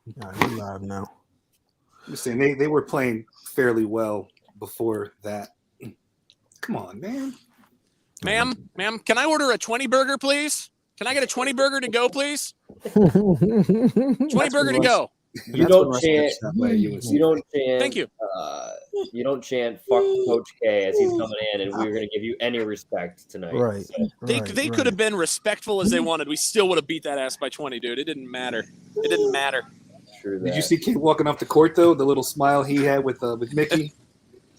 All right, we live now. I'm just saying they were playing fairly well before that. Come on, man. Ma'am, can I order a 20 burger, please? Can I get a 20 burger to go, please? 20 burger to go. You don't chant. Thank you. You don't chant "fuck Coach K" as he's coming in, and we're going to give you any respect tonight. Right. So. They could have been respectful as they wanted. We still would have beat that ass by 20, dude. It didn't matter. It didn't matter. True. Did you see Kate walking off the court though? The little smile he had with Mickey.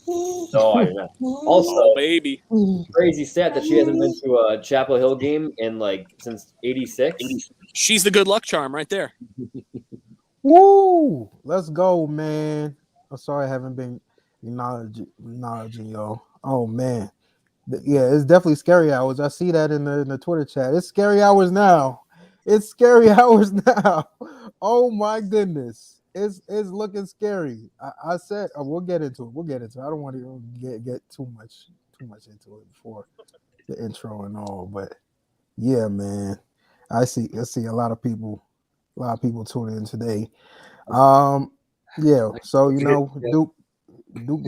No, I know. Also, baby, crazy stat that she hasn't been to a Chapel Hill game in since '86. She's the good luck charm right there. Woo! Let's go, man. I'm sorry I haven't been acknowledging y'all. Oh man, yeah, it's definitely scary hours. I see that in the Twitter chat. It's scary hours now. It's scary hours now. Oh my goodness. It's looking scary. I said we'll get into it. I don't want to get too much into it before the intro and all, but yeah, man. I see a lot of people tuning in today. Yeah, so Duke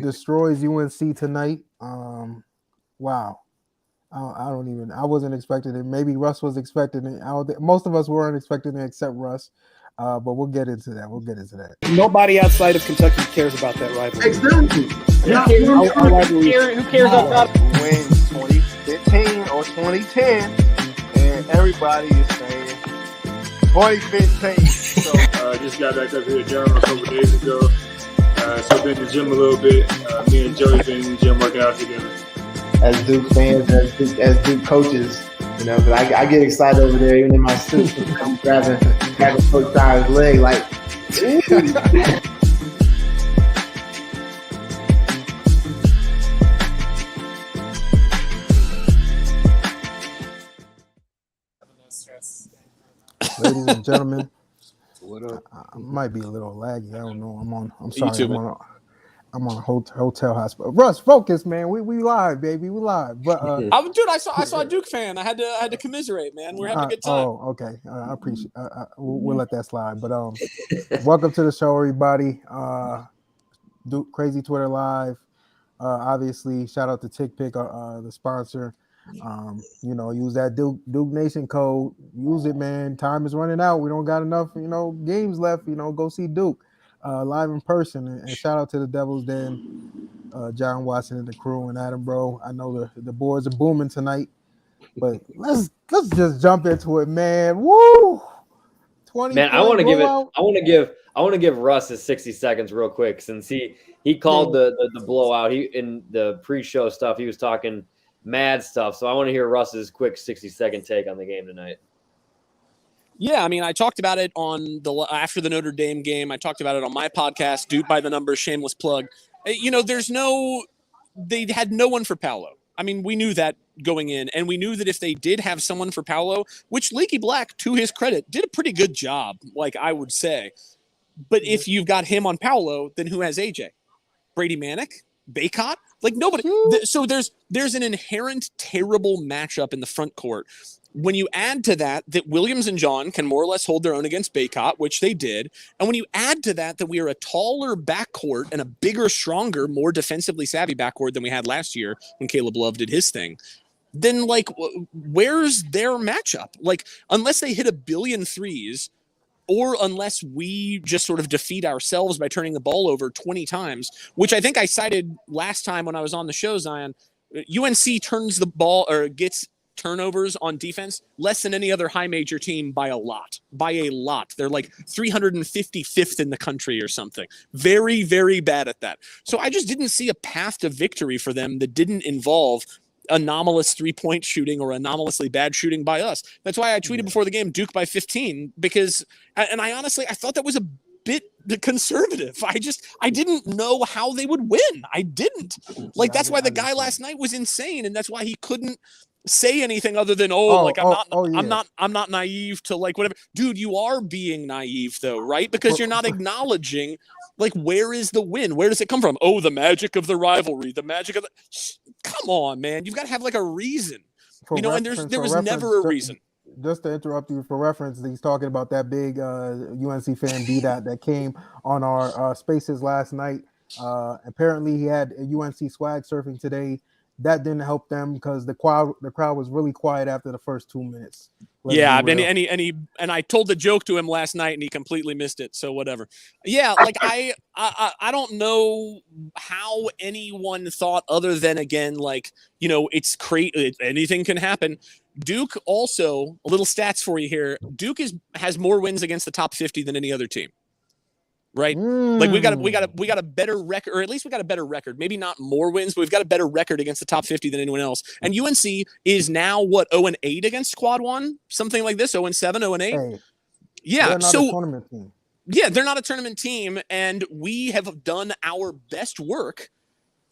destroys UNC tonight. Wow. I wasn't expecting it. Maybe Russ was expecting it. I don't think most of us weren't expecting it except Russ. But we'll get into that. Nobody outside of Kentucky cares about that rivalry. Exactly. Who cares about wins 2015 or 2010, and everybody is saying 2015. So just got back up here, John, a couple days ago. So been in the gym a little bit. Me and Joey been in the gym working out together. as Duke fans, as Duke coaches, but I get excited over there, even in my suit. I'm grabbing Coach Tyler's leg, like. Ladies and gentlemen, what up? I might be a little laggy. I don't know. I'm sorry. I'm on a hotel hospital. Russ, focus, man. We live, baby. We live. But dude, I saw a Duke fan. I had to commiserate, man. We're having a good time. Oh, okay. I appreciate. We'll let that slide. But welcome to the show, everybody. Duke Crazy Twitter Live. Obviously, shout out to TickPick, the sponsor. Use that Duke Nation code. Use it, man. Time is running out. We don't got enough, games left. Go see Duke live in person. And shout out to the Devil's Den, John Watson and the crew and Adam, bro. I know the boards are booming tonight, but let's just jump into it, man. Woo! 20. Man, I want to give Russ his 60 seconds real quick, since he called the blowout. He in the pre-show stuff, he was talking mad stuff. So I want to hear Russ's quick 60-second take on the game tonight. Yeah, I mean, I talked about it after the Notre Dame game. I talked about it on my podcast, Duke by the Numbers, shameless plug. They had no one for Paolo. I mean, we knew that going in, and we knew that if they did have someone for Paolo, which Leaky Black, to his credit, did a pretty good job, like I would say. But if you've got him on Paolo, then who has AJ? Brady Manick? Baycott? Like nobody. So there's an inherent terrible matchup in the front court. When you add to that Williams and John can more or less hold their own against Baycott, which they did, and when you add to that we are a taller backcourt and a bigger, stronger, more defensively savvy backcourt than we had last year when Caleb Love did his thing, then where's their matchup? Unless they hit a billion threes, or unless we just sort of defeat ourselves by turning the ball over 20 times, which I think I cited last time when I was on the show, Zion. UNC turns the ball or gets turnovers on defense less than any other high major team by a lot. They're like 355th in the country or something. Very, very bad at that. So I just didn't see a path to victory for them that didn't involve anomalous 3-point shooting or anomalously bad shooting by us. That's why I tweeted before the game, Duke by 15, because, and I honestly thought that was a bit conservative. I didn't know how they would win. I didn't. That's why the guy last night was insane, and that's why he couldn't say anything other than I'm not naive to whatever. Dude, you are being naive though, right? Because you're not acknowledging where is the win? Where does it come from? Oh, the magic of the rivalry, the magic of the. Come on, man, you've got to have a reason. And there was never a reason. just to interrupt you for reference, he's talking about that big UNC fan B that came on our spaces last night. Apparently, he had a UNC swag surfing today. That didn't help them because the crowd was really quiet after the first 2 minutes. Yeah, and I told the joke to him last night, and he completely missed it. So whatever. Yeah, like I don't know how anyone thought other than, again, like, it's crazy. Anything can happen. Duke also, a little stats for you here. Duke has more wins against the top 50 than any other team. Right? Like we got a better record, or at least we got a better record. Maybe not more wins, but we've got a better record against the top 50 than anyone else. And UNC is now 0-8 against Quad 1, something like this, 0-7, 0-8. Hey, yeah, they're not a tournament team. Yeah, they're not a tournament team, and we have done our best work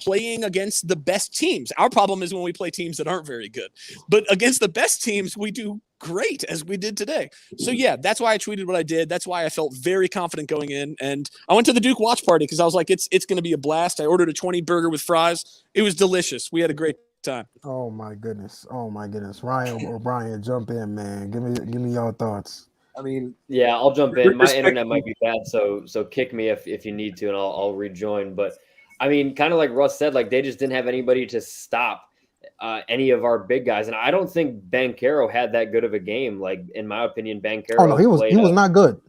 playing against the best teams. Our problem is when we play teams that aren't very good. But against the best teams, we do great, as we did today. So yeah, that's why I tweeted what I did. That's why I felt very confident going in. And I went to the Duke watch party because I was like, it's going to be a blast. I ordered a 20 burger with fries. It was delicious. We had a great time. Oh my goodness. Ryan or Brian, jump in, man. Give me your thoughts. I mean, yeah, I'll jump in. My internet might be bad, so kick me if you need to, and I'll rejoin. But I mean, kind of like Russ said, like they just didn't have anybody to stop any of our big guys, and I don't think Banchero had that good of a game. Like in my opinion, Banchero. Oh no, he was not good.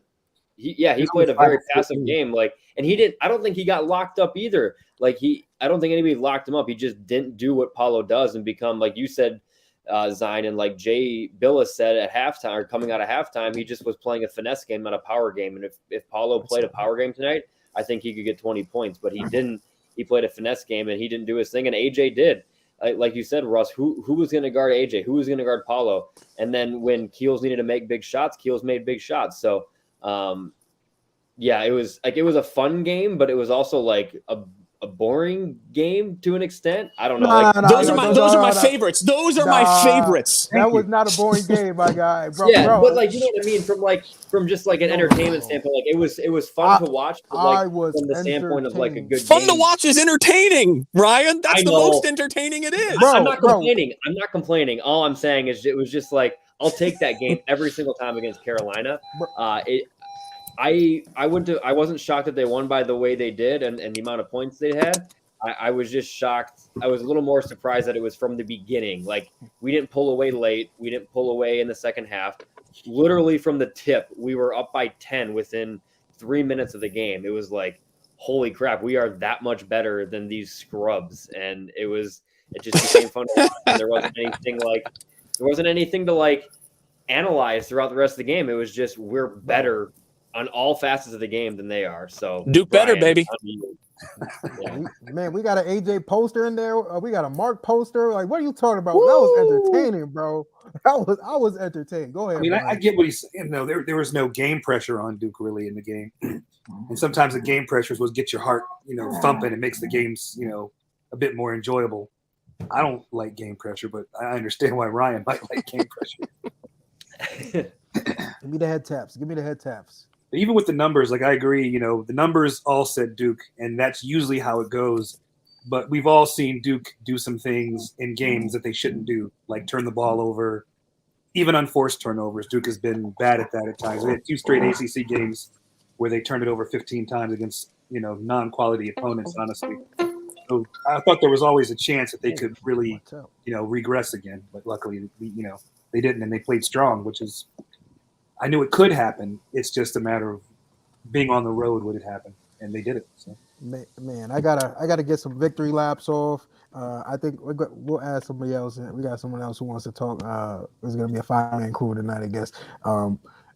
He played a very passive game. Like, and he didn't. I don't think he got locked up either. Like I don't think anybody locked him up. He just didn't do what Paulo does and become, like you said, Zion, and like Jay Billis said at halftime or coming out of halftime, he just was playing a finesse game, not a power game. And if Paulo played a power game tonight, I think he could get 20 points. But he didn't. He played a finesse game and he didn't do his thing. And AJ did. Like you said, Russ, who was going to guard AJ? Who was going to guard Paulo? And then when Keels needed to make big shots, Keels made big shots. So, yeah, it was a fun game, but it was also like a boring game to an extent. I don't know. Those are my favorites. Those are my favorites. That was not a boring game, my guy. Bro, yeah, bro. But like, you know what I mean? From just like an entertainment standpoint, like it was fun to watch. But like from the standpoint of like a good fun game. to watch is entertaining, Ryan. That's the most entertaining it is. I'm not complaining. I'm not complaining. All I'm saying is it was just like I'll take that game every single time against Carolina. I wasn't shocked that they won by the way they did and the amount of points they had. I was just shocked. I was a little more surprised that it was from the beginning. Like we didn't pull away late. We didn't pull away in the second half. Literally from the tip, we were up by 10 within 3 minutes of the game. It was like, holy crap, we are that much better than these scrubs. And it just became fun to watch. And there wasn't anything to like analyze throughout the rest of the game. It was just we're better on all facets of the game than they are. So Duke better, baby. Yeah. Man, we got an AJ poster in there. We got a Mark poster. Like, what are you talking about? Woo! That was entertaining, bro. I was entertained. Go ahead. I mean, I get what he's saying. No, there was no game pressure on Duke really in the game. And sometimes the game pressures was get your heart, thumping. It makes the games, a bit more enjoyable. I don't like game pressure, but I understand why Ryan might like game pressure. Give me the head taps. Even with the numbers, like I agree, the numbers all said Duke, and that's usually how it goes. But we've all seen Duke do some things in games that they shouldn't do, like turn the ball over, even unforced turnovers. Duke has been bad at that at times. We had 2 straight ACC games where they turned it over 15 times against, non-quality opponents, honestly. So I thought there was always a chance that they could really, regress again. But luckily, they didn't, and they played strong, which is – I knew it could happen. It's just a matter of being on the road would it happen, and they did it. So. Man, I gotta get some victory laps off. I think we'll add somebody else. We got someone else who wants to talk. There's gonna be a 5-man crew tonight, I guess.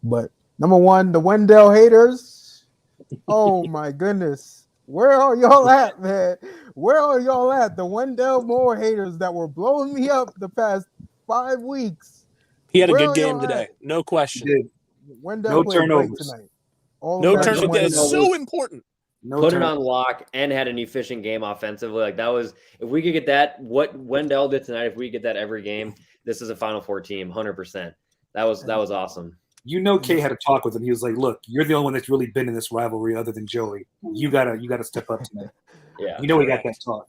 But number one, the Wendell haters. Oh my goodness, where are y'all at, man? Where are y'all at? The Wendell Moore haters that were blowing me up the past 5 weeks. He had a good game today, no question. Wendell played great tonight. No turnovers. It's so important. Put it on lock and had an efficient game offensively. Like that was, if we could get that, what Wendell did tonight, if we get that every game, this is a Final Four team, 100%. That was awesome. Kay had a talk with him. He was like, "Look, you're the only one that's really been in this rivalry other than Joey. You gotta step up tonight." Yeah, he got that talk.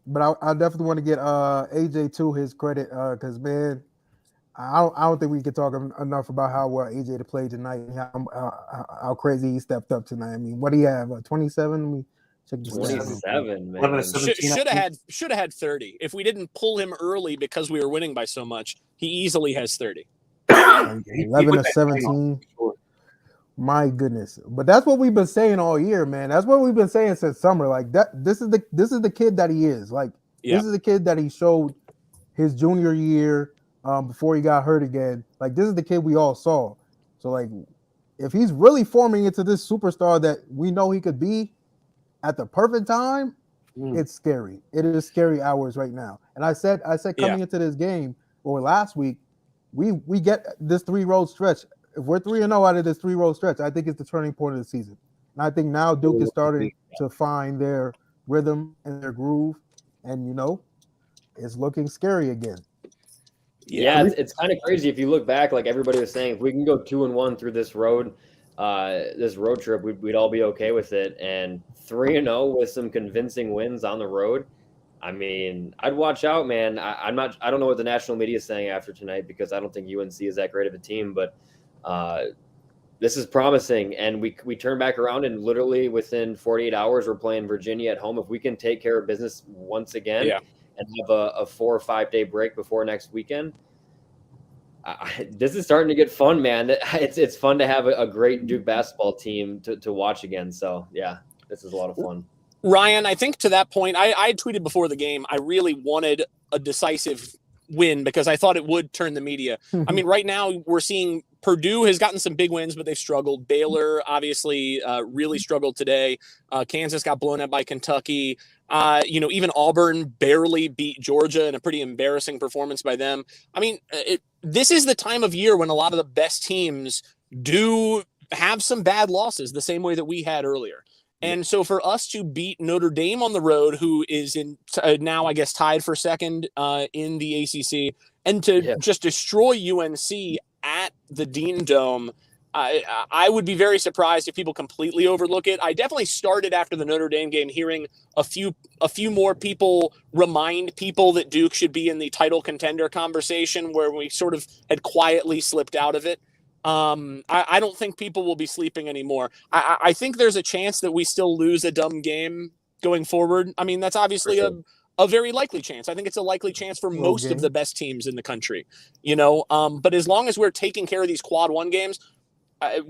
But I definitely want to get AJ to his credit because man, I don't think we could talk enough about how well AJ played tonight and how crazy he stepped up tonight. I mean, what do you have? 27? Let me check the stats real quick. 27, 11 to man. 17. Should have had 30. If we didn't pull him early because we were winning by so much, he easily has 30. 11 to 17. My goodness. But that's what we've been saying all year, man. That's what we've been saying since summer. Like that, this is the kid that he is. Like this is the kid that he showed his junior year before he got hurt again. Like this is the kid we all saw. So like if he's really forming into this superstar that we know he could be at the perfect time, it's scary. It is scary hours right now. And I said coming into this game or last week, we get this 3-road stretch. If we're 3-0 out of this 3-road stretch, I think it's the turning point of the season. And I think now Duke is starting to find their rhythm and their groove, and it's looking scary again. Yeah, it's kind of crazy if you look back. Like everybody was saying, if we can go 2-1 through this road trip, we'd all be okay with it. And 3-0 with some convincing wins on the road. I mean, I'd watch out, man. I don't know what the national media is saying after tonight because I don't think UNC is that great of a team, but this is promising. And we turn back around and literally within 48 hours, we're playing Virginia at home. If we can take care of business once again and have a 4 or 5 day break before next weekend, this is starting to get fun, man. It's fun to have a great Duke basketball team to watch again. So yeah, this is a lot of fun. Ryan, I think to that point, I tweeted before the game, I really wanted a decisive win because I thought it would turn the media. I mean, right now we're seeing Purdue has gotten some big wins, but they've struggled. Baylor obviously really struggled today. Kansas got blown out by Kentucky. Even Auburn barely beat Georgia in a pretty embarrassing performance by them. I mean, this is the time of year when a lot of the best teams do have some bad losses the same way that we had earlier. And so for us to beat Notre Dame on the road, who is now, I guess, tied for second in the ACC, and to just destroy UNC at the Dean Dome, I would be very surprised if people completely overlook it. I definitely started after the Notre Dame game hearing a few more people remind people that Duke should be in the title contender conversation where we sort of had quietly slipped out of it. I don't think people will be sleeping anymore. I think there's a chance that we still lose a dumb game going forward. I mean, that's obviously a very likely chance. I think it's a likely chance for most of the best teams in the country, but as long as we're taking care of these quad 1 games,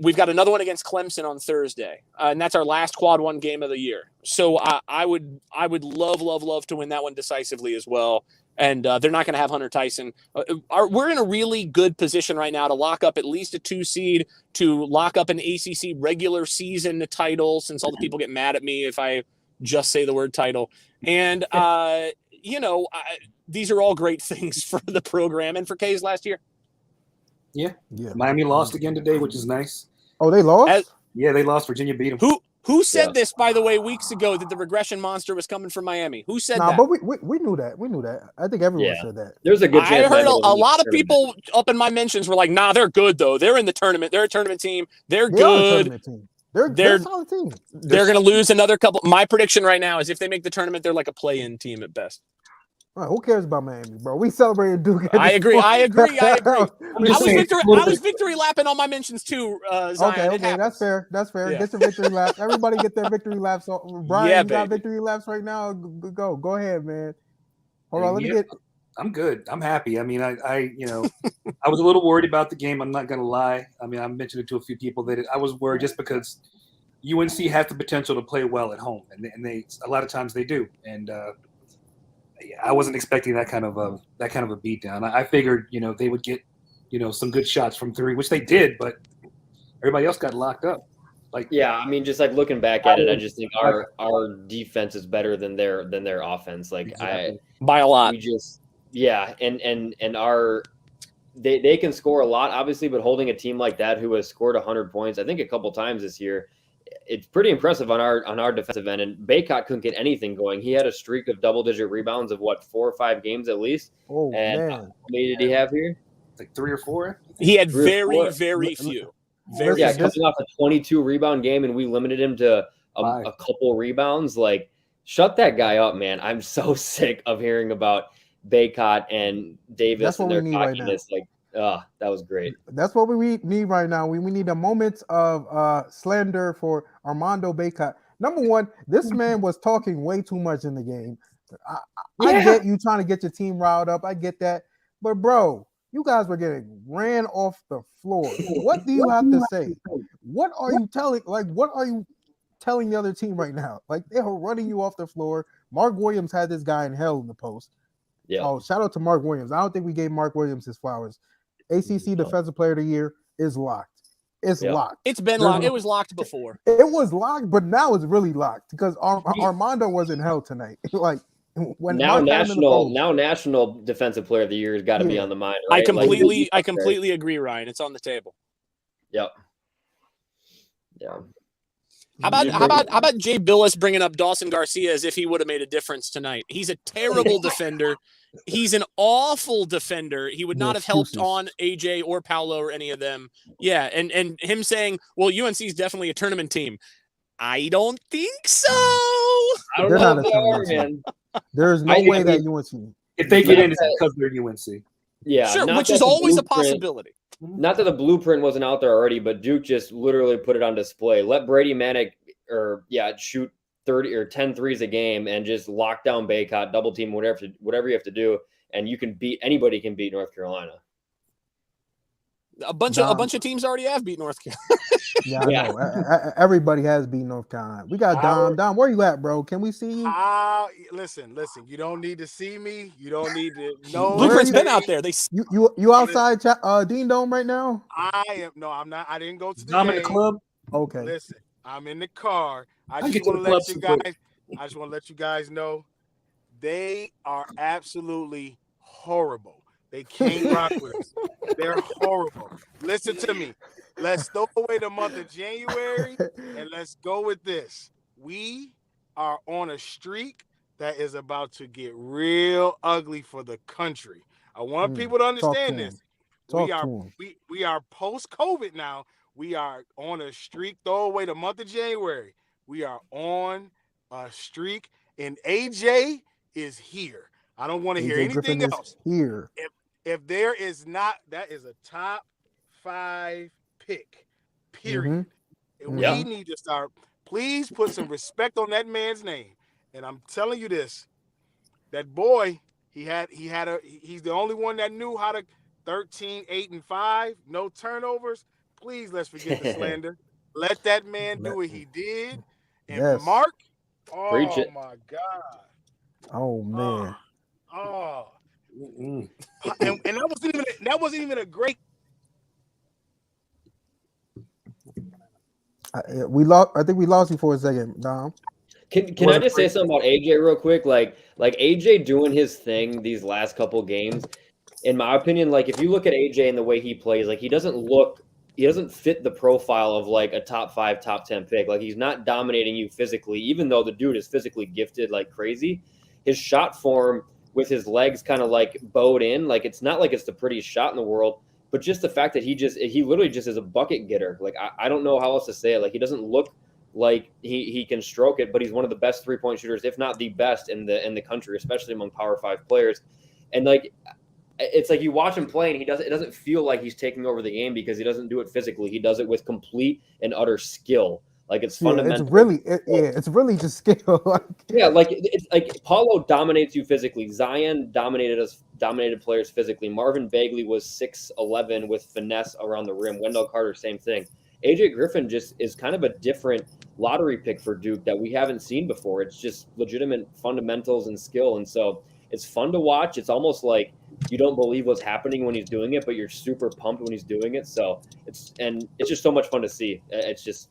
we've got another one against Clemson on Thursday, and that's our last quad 1 game of the year. So I would love to win that one decisively as well. And they're not going to have Hunter Tyson. We're in a really good position right now to lock up at least a 2 seed, to lock up an ACC regular season title, since all the people get mad at me if I just say the word title. And, these are all great things for the program and for K's last year. Yeah. Miami lost again today, which is nice. Oh, they lost? They lost. Virginia beat them. Who said this, by the way, weeks ago, that the regression monster was coming from Miami? Who said that? But we knew that. We knew that. I think everyone said that. There's a good chance. I heard a lot of people up in my mentions were like, nah, they're good, though. They're in the tournament. They're a tournament team. They're good. They're a solid team. They're going to lose another couple. My prediction right now is if they make the tournament, they're like a play-in team at best. Right, who cares about Miami, bro? We celebrated Duke. I agree. I was victory lapping on my mentions too, Zion. Okay, that's fair. Yeah. Get your victory lap. Everybody get their victory laps. Brian, you got victory laps right now. Go ahead, man. Hold on, let me get. I'm good. I'm happy. I mean, I I was a little worried about the game. I'm not gonna lie. I mean, I mentioned it to a few people that I was worried just because UNC has the potential to play well at home, and they a lot of times they do, and. I wasn't expecting that kind of a beatdown. I figured, they would get, some good shots from 3, which they did, but everybody else got locked up. I mean, just like looking back at it, I just think our defense is better than their offense. Like exactly. By a lot. And our they can score a lot, obviously, but holding a team like that who has scored 100 points, I think a couple times this year. It's pretty impressive on our defensive end, and Baycott couldn't get anything going. He had a streak of double-digit rebounds of 4 or 5 games at least. Oh, and man! How many did he have here? Like 3 or 4. He had very few. Coming off a 22 rebound game, and we limited him to a couple rebounds. Like, shut that guy up, man! I'm so sick of hearing about Baycott and Davis and their cockiness. Right, that was great. That's what we need right now. We need a moment of slander for Armando Bacot. Number one, this man was talking way too much in the game. I get you trying to get your team riled up. I get that. But, bro, you guys were getting ran off the floor. What do you have to say? What are you telling the other team right now? Like, they are running you off the floor. Mark Williams had this guy in hell in the post. Yeah. Oh, shout out to Mark Williams. I don't think we gave Mark Williams his flowers. ACC Defensive Player of the Year is locked. It's locked. It's been locked. It was locked before. It was locked, but now it's really locked because Armando was in hell tonight. Like when national Defensive Player of the Year has got to be on the mind. Right? I completely agree, Ryan. It's on the table. Yep. Yeah. How about Jay Billis bringing up Dawson Garcia as if he would have made a difference tonight? He's a terrible defender. He's an awful defender. He would not have helped on AJ or Paolo or any of them. Yeah, and him saying, well, UNC is definitely a tournament team. I don't think so. I don't know if they are, man. There's no way that UNC. If they get in, it's because they're UNC. Yeah, sure, which is always a possibility. Not that the blueprint wasn't out there already, but Duke just literally put it on display. Let Brady Manick shoot 30 or 10 threes a game and just lock down Bacot, double team, whatever you have to do, and you can beat anybody. Can beat North Carolina. A bunch of teams already have beat North Carolina. Yeah, I know. Everybody has beat North Carolina. We got Dom. Dom, where you at, bro? Can we see you? Listen. You don't need to see me. You don't need to know. Blueprint's been out there. You outside Dean Dome right now? I'm not. I didn't go to the I'm game. in the club. Okay. Listen, I'm in the car. I just want to let you guys know they are absolutely horrible. They can't rock with us. They're horrible. Listen to me. Let's throw away the month of January and let's go with this. We are on a streak that is about to get real ugly for the country. I want people to understand this. We are post-COVID now. We are on a streak. Throw away the month of January. We are on a streak, and AJ is here. I don't want to hear anything Griffin else. Here. If there is not, that is a top 5 pick, period. And we need to start. Please put some respect on that man's name. And I'm telling you this, that boy, he's the only one that knew how to 13, 8, and 5, no turnovers. Please, let's forget the slander. Let that man do what he did. And Mark, Preach it. My God. Oh man. And that wasn't even a great. We lost. I think we lost you for a second, Dom. Can I just say something about AJ real quick? Like AJ doing his thing these last couple games. In my opinion, like if you look at AJ and the way he plays, like he doesn't fit the profile of like a top 5, top 10 pick. Like he's not dominating you physically, even though the dude is physically gifted like crazy. His shot form with his legs kind of like bowed in, like it's not like it's the prettiest shot in the world, but just the fact that he literally just is a bucket getter. Like I don't know how else to say it. Like he doesn't look like he can stroke it, but he's one of the best 3-point shooters, if not the best in the country, especially among Power 5 players. And like it's like you watch him play and it doesn't feel like he's taking over the game because he doesn't do it physically. He does it with complete and utter skill. Like it's fundamental. It's really just skill. It's like Paulo dominates you physically. Zion dominated players physically. Marvin Bagley was 6'11" with finesse around the rim. Wendell Carter, same thing. AJ Griffin just is kind of a different lottery pick for Duke that we haven't seen before. It's just legitimate fundamentals and skill. And so it's fun to watch. It's almost like you don't believe what's happening when he's doing it, but you're super pumped when he's doing it. So it's just so much fun to see. It's just,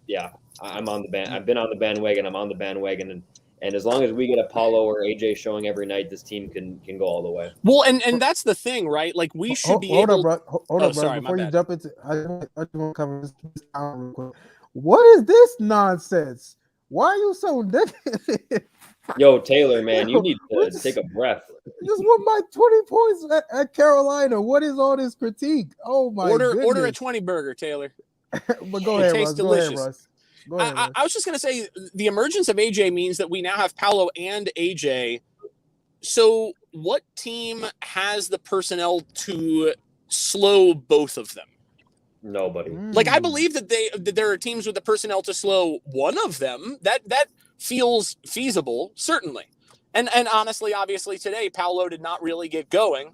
I'm on the band. I've been on the bandwagon. I'm on the bandwagon. And as long as we get Apollo or AJ showing every night, this team can go all the way. Well, and that's the thing, right? Like we should be able. Hold up, bro. Before you jump into, I just want to cover this out real quick. What is this nonsense? Why are you so negative? Yo, Taylor, man, you need to take a breath. Just won by 20 points at Carolina. What is all this critique? Oh my! Order a 20 burger, Taylor. But go ahead, Russ. Go ahead, Russ. I was just going to say the emergence of AJ means that we now have Paolo and AJ. So what team has the personnel to slow both of them. Nobody. Like, I believe that there are teams with the personnel to slow one of them. That feels feasible, certainly. And honestly, obviously today, Paolo did not really get going.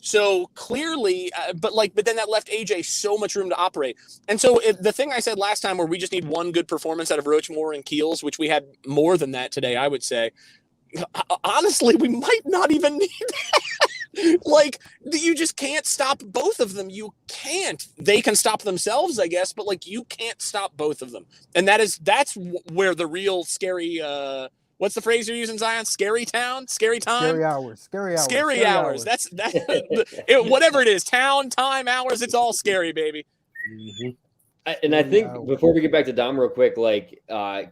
So clearly, but then that left AJ so much room to operate. And so the thing I said last time, where we just need one good performance out of Roach, Moore, and Keels, which we had more than that today, I would say. Honestly, we might not even need that. Like, you just can't stop both of them. You can't. They can stop themselves, I guess, but like, you can't stop both of them. And that's where the real scary. What's the phrase you're using, Zion? Scary town? Scary time? Scary hours. Scary hours. That's whatever it is. Town, time, hours. It's all scary, baby. Mm-hmm. I think before we get back to Dom real quick, like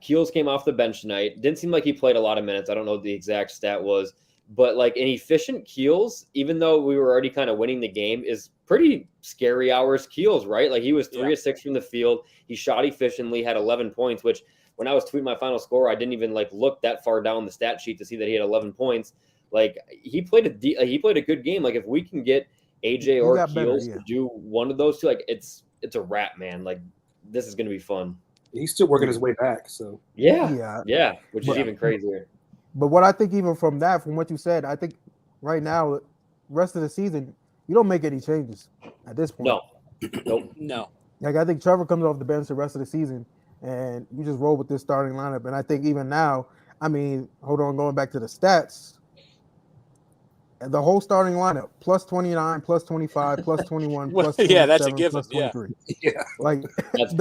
Keels came off the bench tonight. Didn't seem like he played a lot of minutes. I don't know what the exact stat was. But like an efficient Keels, even though we were already kind of winning the game, is pretty scary hours Keels, right? Like he was 3 of 6 from the field. He shot efficiently, had 11 points, which when I was tweeting my final score, I didn't even like look that far down the stat sheet to see that he had 11 points. Like he played a good game. Like if we can get AJ or Keels to do one of those two, like it's a wrap, man. Like this is going to be fun. He's still working his way back. So yeah, which is even crazier. But what I think, even from what you said, I think right now, rest of the season, you don't make any changes at this point. No. Like I think Trevor comes off the bench the rest of the season, and you just roll with this starting lineup. And I think even now, I mean, going back to the stats, the whole starting lineup, plus 29, plus 25, plus 21, plus 27, that's a given. plus 23. Yeah. Like That's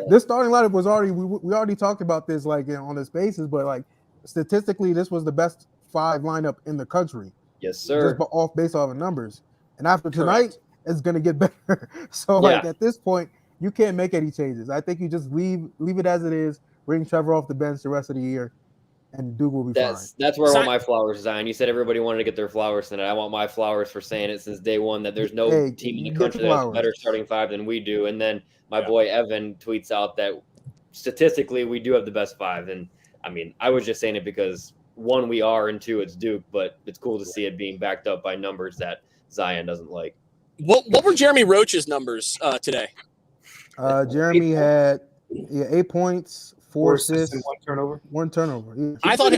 this starting lineup was already, we already talked about this like on the spaces, but like statistically, this was the best 5 lineup in the country. Yes, sir. Just based off of numbers. And after tonight, it's going to get better. So like at this point, you can't make any changes. I think you just leave it as it is, bring Trevor off the bench the rest of the year, and Duke will be fine. That's where I want my flowers, Zion. You said everybody wanted to get their flowers tonight. I want my flowers for saying it since day one that there's no team in the country that has a better starting 5 than we do. And then my boy Evan tweets out that statistically we do have the best 5. And I mean, I was just saying it because 1, we are, and 2, it's Duke, but it's cool to see it being backed up by numbers that Zion doesn't like. What were Jeremy Roach's numbers today? Jeremy had 8 points, 4 assists, and 1 turnover. 1 turnover. Yeah. I thought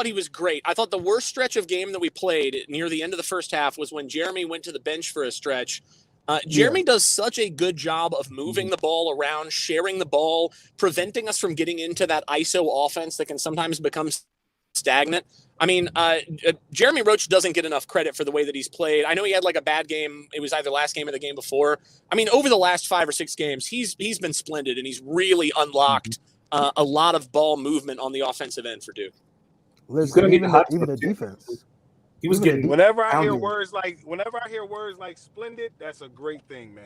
he was great. I thought the worst stretch of game that we played near the end of the first half was when Jeremy went to the bench for a stretch. Jeremy does such a good job of moving the ball around, sharing the ball, preventing us from getting into that ISO offense that can sometimes become stagnant. I mean, Jeremy Roach doesn't get enough credit for the way that he's played. I know he had like a bad game. It was either last game or the game before. I mean, over the last 5 or 6 games, he's been splendid, and he's really unlocked a lot of ball movement on the offensive end for Duke. Listen, even the defense. He was getting whenever I hear words like splendid, that's a great thing, man.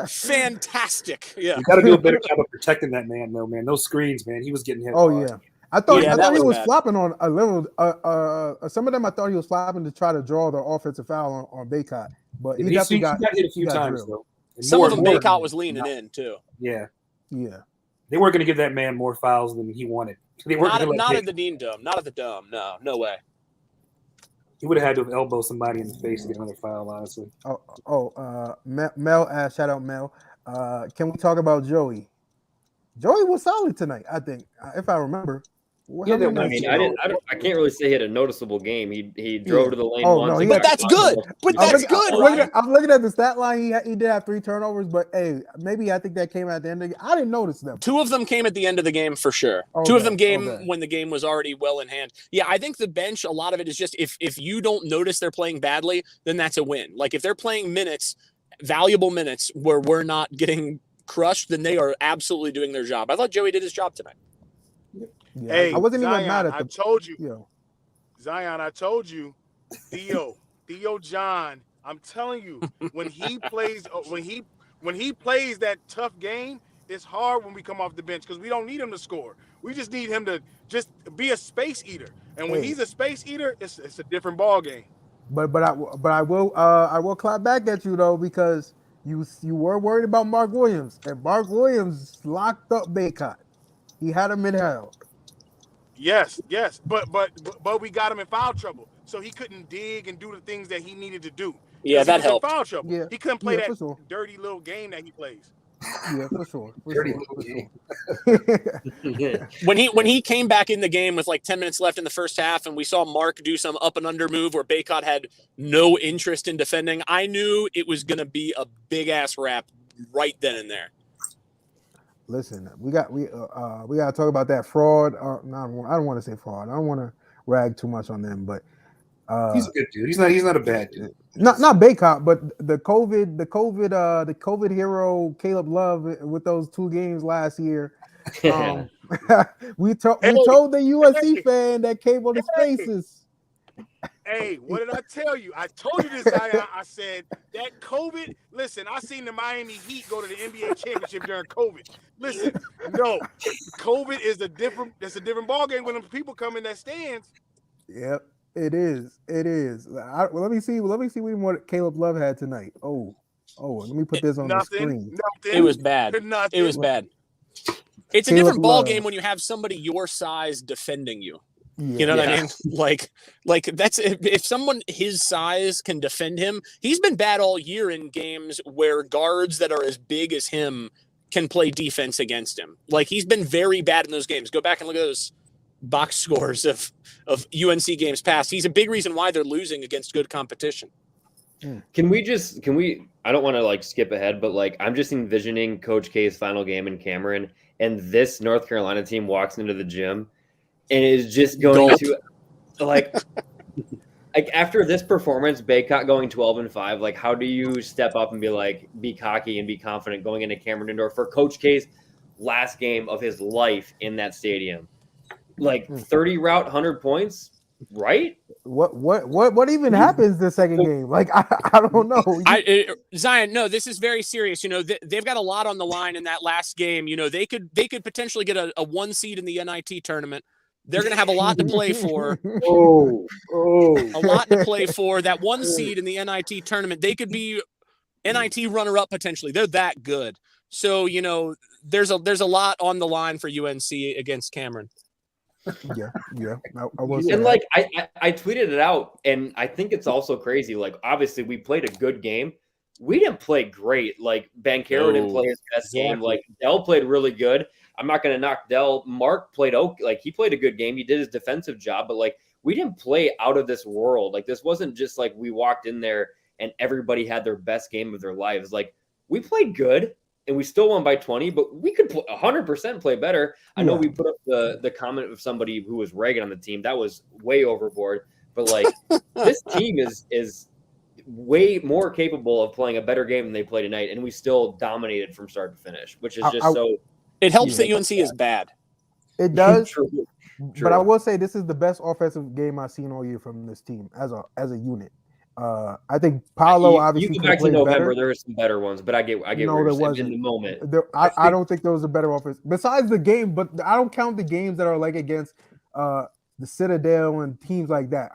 Fantastic. Yeah. You got to do a better job of protecting that man, though, man. Those screens, man. He was getting hit. Oh, hard. yeah. I thought he was bad. flopping on a little. Some of them I thought he was flopping to try to draw the offensive foul on Baycott. But he definitely got hit a few times, though. Some of them Baycott was leaning in, too. Yeah. Yeah. They weren't going to give that man more fouls than he wanted. They weren't not at the Dean Dome. Not at the Dome. No way. He would have had to have elbowed somebody in the face to get another foul, honestly. Mel, shout out Mel. Can we talk about Joey? Joey was solid tonight, I think, if I remember. I can't really say he had a noticeable game. He drove to the lane once. But that's good. But that's good. I'm looking at the stat line. He did have 3 turnovers, but hey, maybe I think that came at the end of the game. I didn't notice them. 2 of them came at the end of the game for sure. Okay, 2 of them came when the game was already well in hand. Yeah, I think the bench, a lot of it is just if you don't notice they're playing badly, then that's a win. Like if they're playing minutes, valuable minutes where we're not getting crushed, then they are absolutely doing their job. I thought Joey did his job tonight. Yeah, hey, I wasn't Zion, even mad at the. Zion, I told you, Theo John. I'm telling you, when he plays that tough game, it's hard when we come off the bench because we don't need him to score. We just need him to just be a space eater. And when he's a space eater, it's a different ball game. But I will clap back at you though, because you were worried about Mark Williams, and Mark Williams locked up Baycott. He had him in hell. Yes, but we got him in foul trouble. so he couldn't dig and do the things that he needed to do. Yeah, that He was in helped. foul trouble. Yeah, He couldn't play yeah, that for sure. dirty little game that he plays. Yeah, for sure. Dirty For little sure. When he came back in the game with like 10 minutes left in the first half, and we saw Mark do some up and under move where Baycott had no interest in defending, I knew it was going to be a big ass wrap right then and there. Listen, we got to talk about that fraud. No, I don't want to say fraud. I don't want to rag too much on them, but He's a good dude. He's not a bad dude. not Baycott, but the COVID hero Caleb Love with those 2 games last year. We told the USC fan that came on his faces. Hey, what did I tell you? I told you this. I said that COVID. Listen, I seen the Miami Heat go to the NBA championship during COVID. Listen, no, COVID is a different ball game when the people come in that stands. Yep, it is. Let me see what Caleb Love had tonight. Oh, let me put this on the screen. It was bad. It was bad. It's a Caleb different ball Love. game when you have somebody your size defending you. Yeah. You know what I mean? Like that's if someone his size can defend him. He's been bad all year in games where guards that are as big as him can play defense against him. Like he's been very bad in those games. Go back and look at those box scores of UNC games past. He's a big reason why they're losing against good competition. Can we I don't want to like skip ahead, but like I'm just envisioning Coach K's final game in Cameron, and this North Carolina team walks into the gym and is just going to like after this performance, Baycott going 12-5, like how do you step up and be cocky and be confident going into Cameron Indoor for Coach K's last game of his life in that stadium? Like 30 route, 100 points, right? What even happens the second game? Like I don't know. Zion, no, this is very serious. You know, they've got a lot on the line in that last game. You know, they could potentially get a 1 seed in the NIT tournament. They're going to have a lot to play for. A lot to play for. That 1 seed in the NIT tournament, they could be NIT runner-up potentially. They're that good. So, you know, there's a lot on the line for UNC against Cameron. Yeah. I will say And that. like I tweeted it out, and I think it's also crazy. Like obviously we played a good game. We didn't play great. Like Banchero didn't play his best game. Like Dell played really good. I'm not going to knock Dell. Mark played like he played a good game. He did his defensive job, but like we didn't play out of this world. Like this wasn't just like we walked in there and everybody had their best game of their lives. Like we played good and we still won by 20, but we could 100% play better. I know we put up the comment of somebody who was ragging on the team. That was way overboard. But like this team is way more capable of playing a better game than they played tonight, and we still dominated from start to finish, which is just so. It helps that UNC is bad. It does. True. But I will say this is the best offensive game I've seen all year from this team as a unit. I think Paolo obviously you go back to played November. better. There are some better ones, but I get No, where there you're saying wasn't. in the moment. I don't think there was a better offense besides the game. But I don't count the games that are like against the Citadel and teams like that.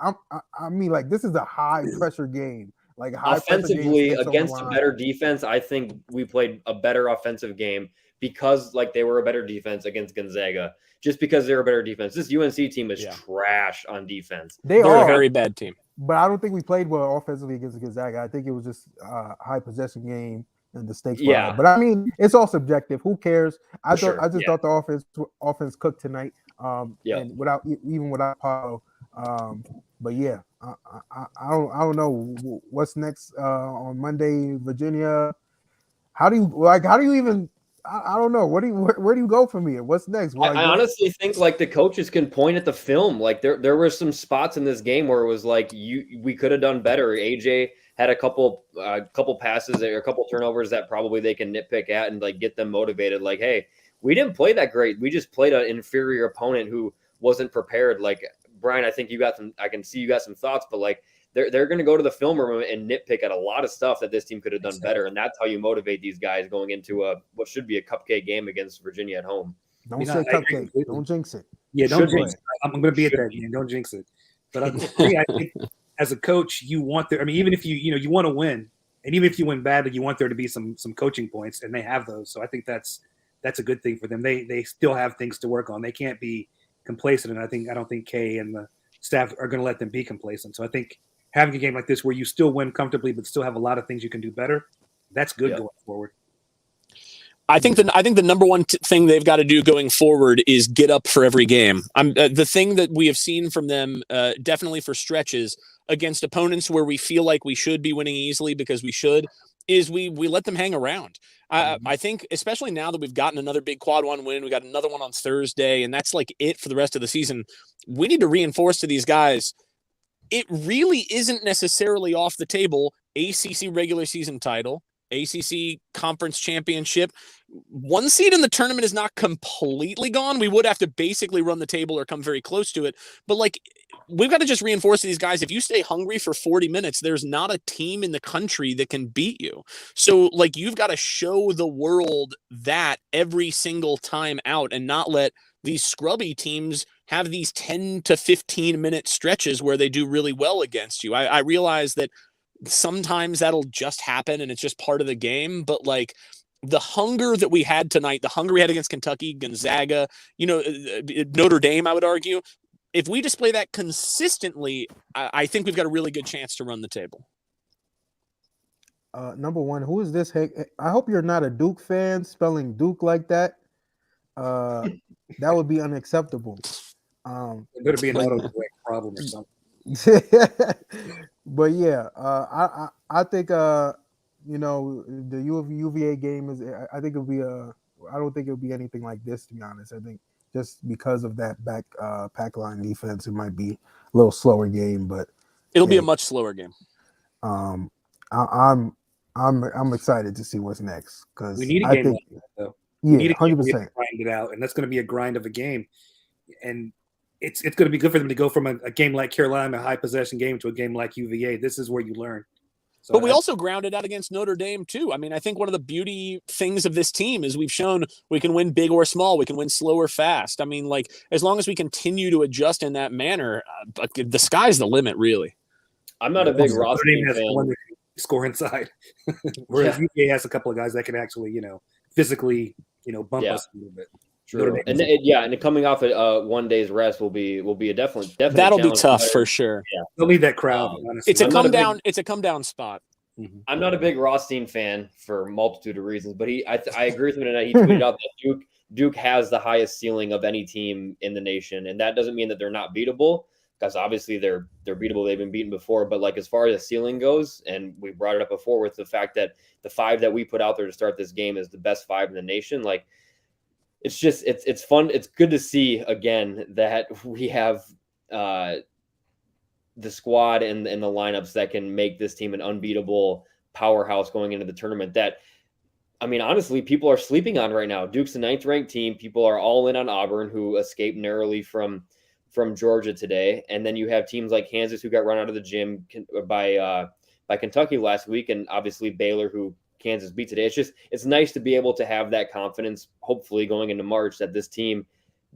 I mean, like this is a high pressure game. Like high Offensively against a better defense, I think we played a better offensive game because like they were a better defense against Gonzaga. Just because they're a better defense. This UNC team is trash on defense. They're a very bad team. But I don't think we played well offensively against Gonzaga. I think it was just a high possession game and the stakes were high. But I mean, it's all subjective. Who cares? I just thought the offense cooked tonight. And without Paulo. But yeah, I don't know what's next on Monday, Virginia. How do you even? I don't know. Where do you go from here? What's next? I honestly think like the coaches can point at the film. Like there were some spots in this game where it was like we could have done better. AJ had a couple passes or a couple turnovers that probably they can nitpick at and like get them motivated. Like, hey, we didn't play that great. We just played an inferior opponent who wasn't prepared. Like Brian, I think I can see you got some thoughts, but like they're going to go to the film room and nitpick at a lot of stuff that this team could have done better. And that's how you motivate these guys going into what should be a cupcake game against Virginia at home. Don't say cupcake. Don't jinx it. Yeah, don't jinx it. I'm going to be at that game. Don't jinx it. But I think as a coach, you want there. I mean, even if you want to win, and even if you win badly, you want there to be some coaching points, and they have those. So I think that's a good thing for them. They still have things to work on. They can't be complacent, and I don't think Kay and staff are going to let them be complacent. So I think having a game like this where you still win comfortably but still have a lot of things you can do better, that's good going forward. I think the number one thing they've got to do going forward is get up for every game. The thing that we have seen from them, definitely for stretches against opponents where we feel like we should be winning easily because we should, is we let them hang around. I think especially now that we've gotten another big quad one win, we got another one on Thursday, and that's like it for the rest of the season. We need to reinforce to these guys, it really isn't necessarily off the table. ACC regular season title, ACC conference championship, 1 seed in the tournament is not completely gone. We would have to basically run the table or come very close to it. But like, we've got to just reinforce to these guys, if you stay hungry for 40 minutes, there's not a team in the country that can beat you. So like, you've got to show the world that every single time out and not let these scrubby teams have these 10 to 15 minute stretches where they do really well against you. I realize that sometimes that'll just happen and it's just part of the game, but like the hunger that we had tonight, the hunger we had against Kentucky, Gonzaga, Notre Dame, I would argue, if we display that consistently, I think we've got a really good chance to run the table. Number one, who is this? I hope you're not a Duke fan spelling Duke like that. That would be unacceptable. It better be an autocorrect problem or something. But yeah, I think the UVA game is. I think it'll be I don't think it'll be anything like this, to be honest. I think just because of that pack line defense, it might be a little slower game, but it'll be a much slower game. I'm excited to see what's next because we need a game like that, though. Yeah, 100%. Grind it out, and that's going to be a grind of a game, and it's going to be good for them to go from a game like Carolina, a high possession game, to a game like UVA. This is where you learn. So but we also grounded out against Notre Dame too. I mean, I think one of the beauty things of this team is we've shown we can win big or small. We can win slow or fast. I mean, like, as long as we continue to adjust in that manner, the sky's the limit, really. I'm not a big Ross fan. Score inside, whereas UVA has a couple of guys that can actually, physically, bump us a little bit. True. And coming off a 1 day's rest will be a definitely that'll be tough for sure. Yeah, they'll need that crowd. Honestly, it's a come down. It's a come down spot. I'm not a big Rothstein fan for a multitude of reasons, but I agree with him tonight. He tweeted out that Duke has the highest ceiling of any team in the nation, and that doesn't mean that they're not beatable, because obviously they're beatable. They've been beaten before, but like, as far as the ceiling goes, and we brought it up before with the fact that the 5 that we put out there to start this game is the best 5 in the nation. Like, it's just it's fun. It's good to see again that we have the squad and the lineups that can make this team an unbeatable powerhouse going into the tournament. That, I mean, honestly, people are sleeping on right now. Duke's the 9th ranked team. People are all in on Auburn, who escaped narrowly from Georgia today, and then you have teams like Kansas, who got run out of the gym by Kentucky last week, and obviously Baylor, who Kansas beat today. It's nice to be able to have that confidence, hopefully going into March, that this team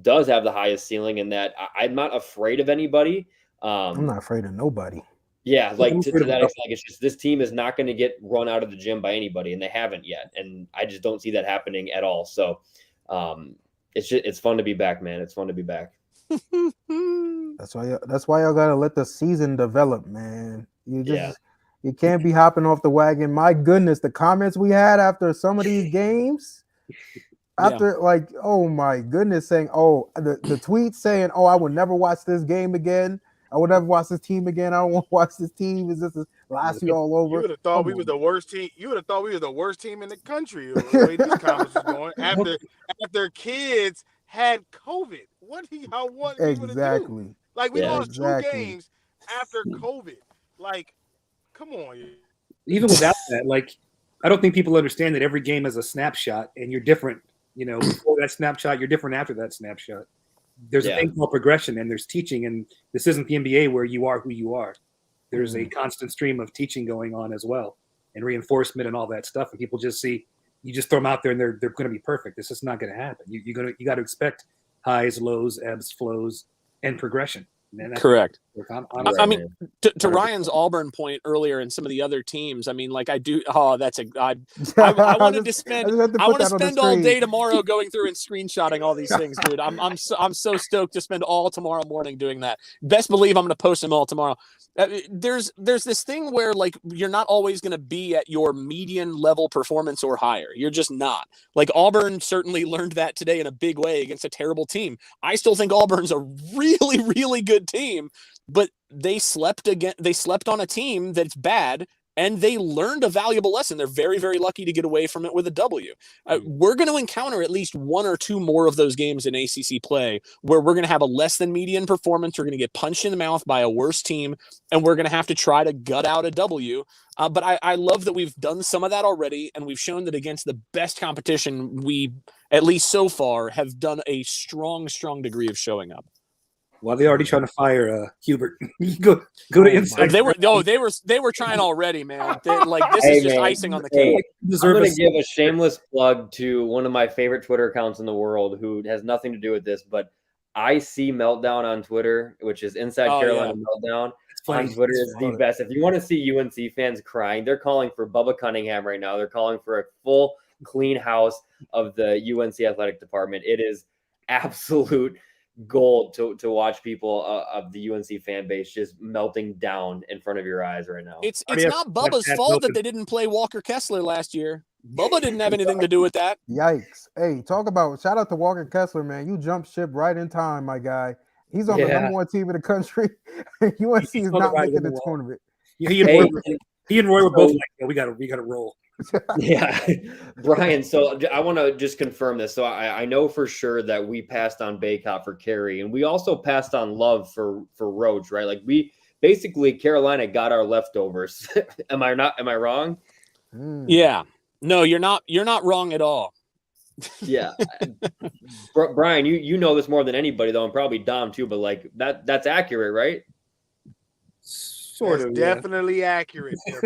does have the highest ceiling, and that I'm not afraid of anybody. I'm not afraid of nobody. Yeah, like to that extent, like, it's just this team is not going to get run out of the gym by anybody, and they haven't yet, and I just don't see that happening at all. So it's fun to be back, man. It's fun to be back. That's why y'all gotta let the season develop, man. You can't be hopping off the wagon. My goodness, the comments we had after some of these games, like, oh my goodness, saying, the tweets saying, I will never watch this game again. I will never watch this team again. I don't want to watch this team. Is this last year all over? You would have thought we was the worst team. You would have thought we was the worst team in the country. The way these comments was going after kids had COVID. What y'all want people to do? Like, we lost 2 games after COVID. Like, come on. Even without that, like, I don't think people understand that every game is a snapshot, and you're different. Before that snapshot, you're different after that snapshot. There's a thing called progression, and there's teaching, and this isn't the NBA where you are who you are. There's a constant stream of teaching going on as well, and reinforcement and all that stuff. And people just see, you just throw them out there, and they're going to be perfect. This is not going to happen. You got to expect highs, lows, ebbs, flows, and progression. And correct. Look, I'm I mean, to Ryan's Auburn point earlier, and some of the other teams. I mean, like I do. Oh, that's a. I wanted to spend. I want to spend all day tomorrow going through and screenshotting all these things, dude. I'm so stoked to spend all tomorrow morning doing that. Best believe I'm going to post them all tomorrow. There's this thing where like you're not always going to be at your median level performance or higher. You're just not. Like Auburn certainly learned that today in a big way against a terrible team. I still think Auburn's a really, really good team, but they slept on a team that's bad, and they learned a valuable lesson. They're very, very lucky to get away from it with a W. We're going to encounter at least one or two more of those games in ACC play where we're going to have a less than median performance. We're going to get punched in the mouth by a worse team, and we're going to have to try to gut out a W. But I love that we've done some of that already, and we've shown that against the best competition, we, at least so far, have done a strong, strong degree of showing up. Well, they're already trying to fire Hubert. go to inside. They were trying already, man. This is just icing on the cake. I'm going to give a shameless plug to one of my favorite Twitter accounts in the world, who has nothing to do with this, but IC Meltdown on Twitter, which is Inside Carolina Meltdown on Twitter, is the best. If you want to see UNC fans crying, they're calling for Bubba Cunningham right now. They're calling for a full clean house of the UNC athletic department. It is absolute gold to watch people of the UNC fan base just melting down in front of your eyes right now. It's not Bubba's fault that they didn't play Walker Kessler last year. Bubba didn't have anything to do with that. Yikes. Hey, shout out to Walker Kessler, man. You jumped ship right in time, my guy. He's on the number one team in the country. UNC is not making the tournament. He and Roy were both like, yeah, we got to roll. Yeah, Brian. So I want to just confirm this. So I know for sure that we passed on Baycott for Carey, and we also passed on Love for Roach, right? Like we basically Carolina got our leftovers. Am I wrong? Yeah. No, you're not wrong at all. Yeah, Brian, you know this more than anybody though, and probably Dom too. But like that's accurate, right? Sort of definitely accurate there,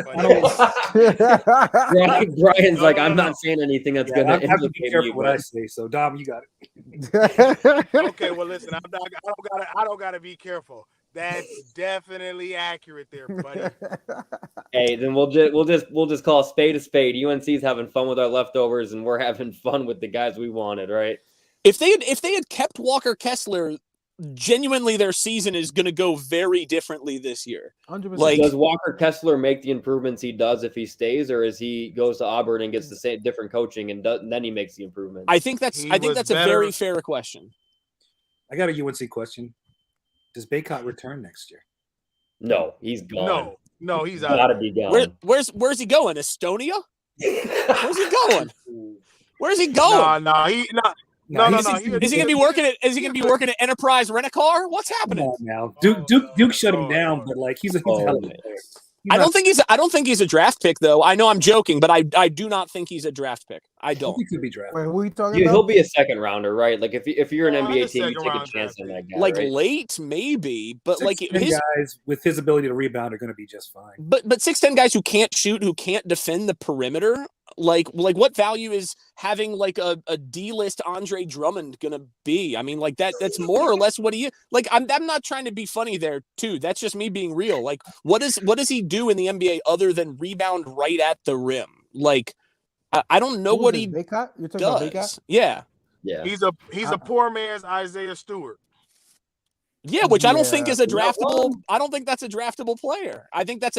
Brian's like, I'm not saying anything that's gonna I have to be careful what I say. So Dom, you got it. Okay, well listen, I don't gotta be careful. That's definitely accurate there, buddy. Hey, then we'll just call a spade. UNC's having fun with our leftovers, and we're having fun with the guys we wanted, right? If they had kept Walker Kessler, genuinely their season is going to go very differently this year. 100%. Like, does Walker Kessler make the improvements he does if he stays, or is he goes to Auburn and gets the same different coaching and then he makes the improvements? I think that's a very fair question. I got a UNC question. Does Baycott return next year? No, he's gone. No, he's gotta be gone. Where's he going? Estonia? Where's he going? Where's he going? No. Is he gonna be working at? Is he gonna be working at Enterprise Rent-A-Car? What's happening now? Duke shut him down, but like he's a hell of a player. I don't think he's a draft pick though. I know I'm joking, but I do not think he's a draft pick. I don't. He could be drafted. Wait, who are you talking about? He'll be a second rounder, right? Like if you're an NBA team, you take a chance on that guy. Like right? Late, maybe, but 6'10" like his guys with his ability to rebound are going to be just fine. But 6'10" guys who can't shoot, who can't defend the perimeter, like what value is having like a D-list Andre Drummond gonna be? I mean, like that's more or less what he is. Like I'm not trying to be funny there too. That's just me being real. Like what does he do in the NBA other than rebound right at the rim? Like I don't know what he Baycott? You're talking does. about Baycott? Yeah. He's a poor man's Isaiah Stewart. Yeah, which I don't think is a draftable. I don't think that's a draftable player. I think that's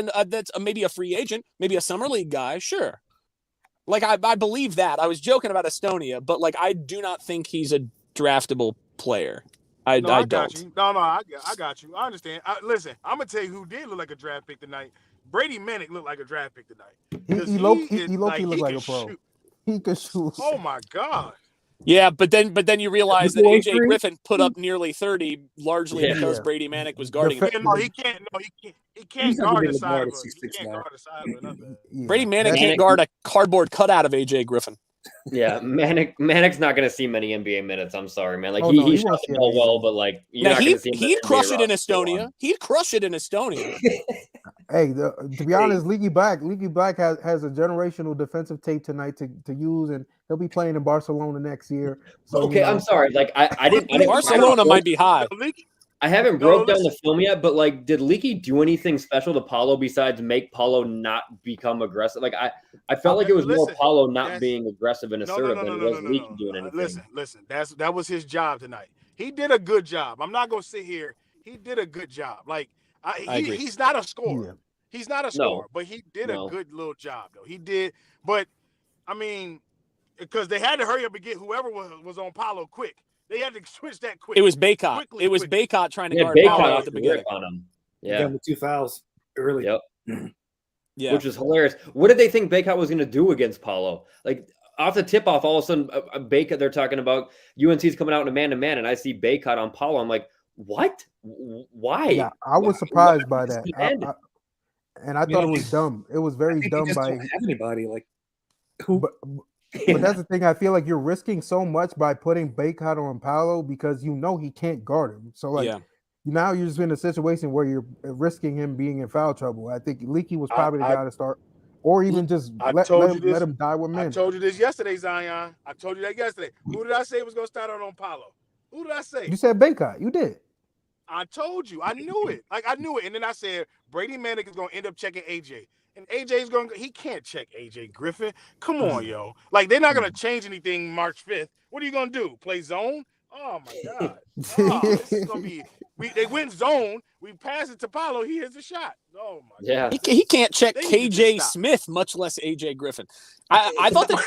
maybe a free agent, maybe a summer league guy. Sure. Like I believe that. I was joking about Estonia, but like I do not think he's a draftable player. I don't. Got you. No, I got you. I understand. Listen, I'm gonna tell you who did look like a draft pick tonight. Brady Manick looked like a draft pick tonight. He low-key looked like a pro. Shoot. He could shoot. Oh my God. Yeah, but then you realize that AJ Griffin put up nearly 30, largely because Brady Manick was guarding him. He can't guard the side of us. He can't guard the side of nothing. Brady Manick can't guard a cardboard cutout of AJ Griffin. Yeah, Manick's not going to see many NBA minutes. I'm sorry, man. Like he shot the ball well, but like you're not going to see him. He'd crush it in Estonia. He'd crush it in Estonia. Hey, to be honest, Leaky Black has a generational defensive tape tonight to use, and he'll be playing in Barcelona next year. So, okay, I'm sorry. Like I didn't. Barcelona might be high. I haven't broke down the film yet, but like, did Leaky do anything special to Paulo besides make Paulo not become aggressive? Like, I felt like it was more Paulo not being aggressive and assertive than it was Leaky doing anything. Listen. That was his job tonight. He did a good job. I'm not gonna sit here. He did a good job. Like, he's not a scorer. Yeah. He's not a scorer, but he did a good little job though. He did, but I mean, because they had to hurry up and get whoever was on Paulo quick. They had to switch that quick. It was Baycott. It was Baycott trying to guard Paulo at the beginning. On him. Yeah, with 2 fouls early. Yep. Yeah, which was hilarious. What did they think Baycott was going to do against Paulo? Like off the tip off, all of a sudden, Baycott. They're talking about UNC's coming out in a man-to-man, and I see Baycott on Paulo. I'm like, what? Why? Yeah, I was surprised by that. I thought it was dumb. It was very dumb by anybody. Like who? But that's the thing. I feel like you're risking so much by putting Baycott on Paulo because you know he can't guard him. So like now you're just in a situation where you're risking him being in foul trouble. I think Leaky was probably the guy to start, or even just let him die with men. I told you this yesterday, Zion. I told you that yesterday. Who did I say was going to start out on Paulo? Who did I say? You said Baycott. You did. I told you. I knew it. Like I knew it. And then I said Brady Manick is going to end up checking AJ. And AJ's going to – he can't check AJ Griffin. Come on, yo. Like, they're not going to change anything March 5th. What are you going to do? Play zone? Oh, my God. This is going to be – they went zone. We pass it to Paulo. He hits a shot. Oh, my God. He can't check KJ Smith, much less AJ Griffin. I thought that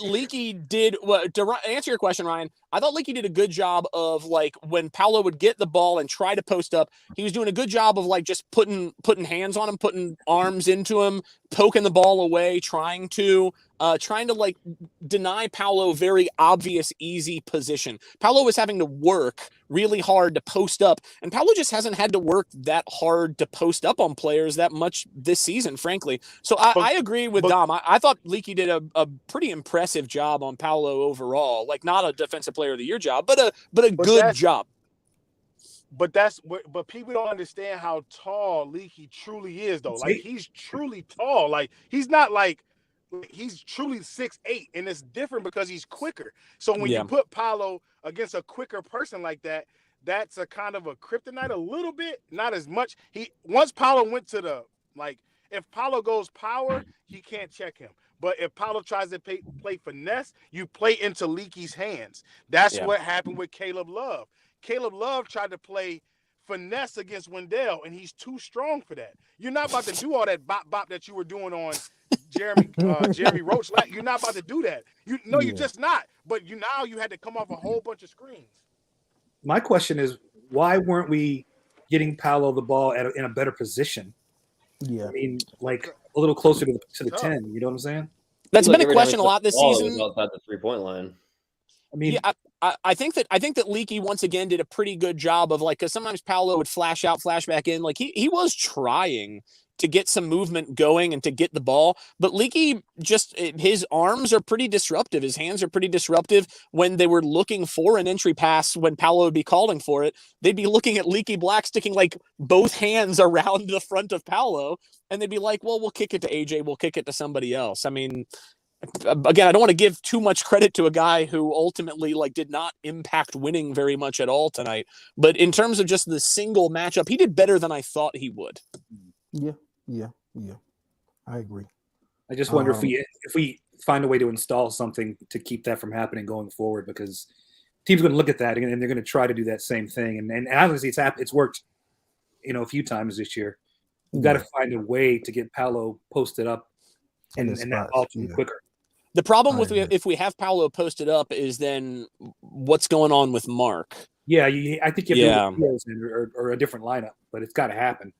Leaky did to answer your question, Ryan. I thought Leaky did a good job of like when Paulo would get the ball and try to post up, he was doing a good job of like just putting hands on him, putting arms into him, poking the ball away, trying to like deny Paulo very obvious, easy position. Paulo was having to work really hard to post up, and Paulo just hasn't had to work that hard to post up on players that much this season, frankly. So I agree with Dom. I thought Leaky did a pretty impressive job on Paulo overall. Like not a defensive player of the year job, but a good job. But people don't understand how tall Leaky truly is, though. Like he's truly tall. Like he's not like he's truly 6'8", and it's different because he's quicker. So when you put Paulo against a quicker person like that, that's a kind of a kryptonite a little bit, not as much. Once Paulo went to the like. If Paulo goes power, he can't check him. But if Paulo tries to play finesse, you play into Leaky's hands. That's what happened with Caleb Love. Caleb Love tried to play finesse against Wendell, and he's too strong for that. You're not about to do all that bop that you were doing on Jeremy Roach. You're not about to do that. You're just not. But you had to come off a whole bunch of screens. My question is, why weren't we getting Paulo the ball in a better position? Yeah, I mean, like a little closer to the 10. You know what I'm saying? That's been a question a lot this season. Outside the 3-point line. I mean, I think that Leaky once again did a pretty good job of like, because sometimes Paulo would flash out, flash back in. Like he was trying to get some movement going and to get the ball, but Leaky his arms are pretty disruptive. His hands are pretty disruptive. When they were looking for an entry pass, when Paulo would be calling for it, they'd be looking at Leaky Black sticking like both hands around the front of Paulo, and they'd be like, well, we'll kick it to AJ. We'll kick it to somebody else. I mean, again, I don't want to give too much credit to a guy who ultimately like did not impact winning very much at all tonight. But in terms of just the single matchup, he did better than I thought he would. Yeah. I agree. I just wonder if we find a way to install something to keep that from happening going forward, because teams are going to look at that and they're going to try to do that same thing. And honestly, it's worked, a few times this year. We've got to find a way to get Paulo posted up and that ball quicker. The problem with if we have Paulo posted up is then what's going on with Mark. Yeah, I think you have to or a different lineup, but it's got to happen.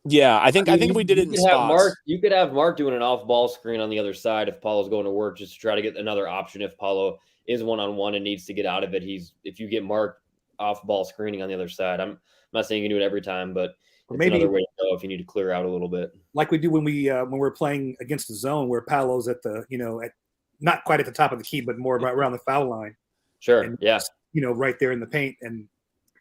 Yeah, I think we did it in spots. You could have Mark doing an off-ball screen on the other side if Paulo's going to work, just to try to get another option. If Paulo is one-on-one and needs to get out of it, if you get Mark off-ball screening on the other side, I'm not saying you can do it every time, but it's another way to go if you need to clear out a little bit. Like we do when we're playing against the zone, where Paulo's at the at not quite at the top of the key, but more around the foul line. Sure. And, yeah. Right there in the paint, and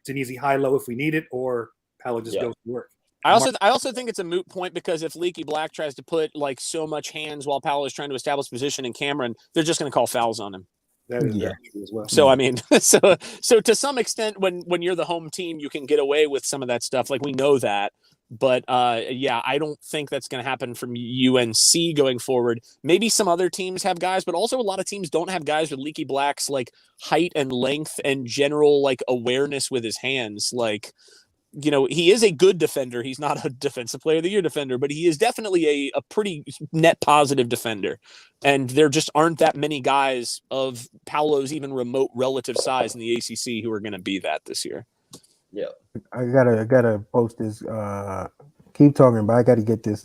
it's an easy high-low if we need it, or Paulo just goes to work. I also think it's a moot point, because if Leaky Black tries to put like so much hands while Paulo is trying to establish position in Cameron, they're just going to call fouls on him. That is Yeah. true as well. So I mean, so to some extent, when you're the home team, you can get away with some of that stuff. Like we know that, but yeah, I don't think that's going to happen from UNC going forward. Maybe some other teams have guys, but also a lot of teams don't have guys with Leaky Black's like height and length and general like awareness with his hands. Like, you know, he is a good defender. He's not a defensive player of the year defender, but he is definitely a pretty net positive defender. And there just aren't that many guys of Paolo's even remote relative size in the ACC who are going to be that this year. Yeah. I gotta post this. Keep talking, but I gotta get this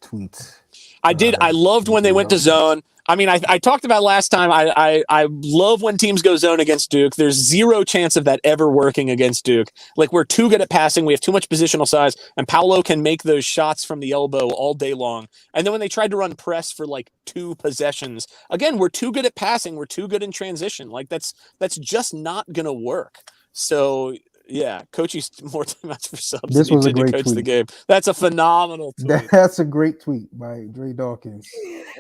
tweet. I did. I loved when they went to zone. I mean, I talked about last time. I love when teams go zone against Duke. There's zero chance of that ever working against Duke. Like, we're too good at passing. We have too much positional size, and Paolo can make those shots from the elbow all day long. And then when they tried to run press for like 2 possessions, again, we're too good at passing. We're too good in transition. Like that's just not gonna work. So. Yeah, coaching more timeouts for subs. This was a great coach tweet. the game. That's a phenomenal tweet. That's a great tweet by Dre Dawkins.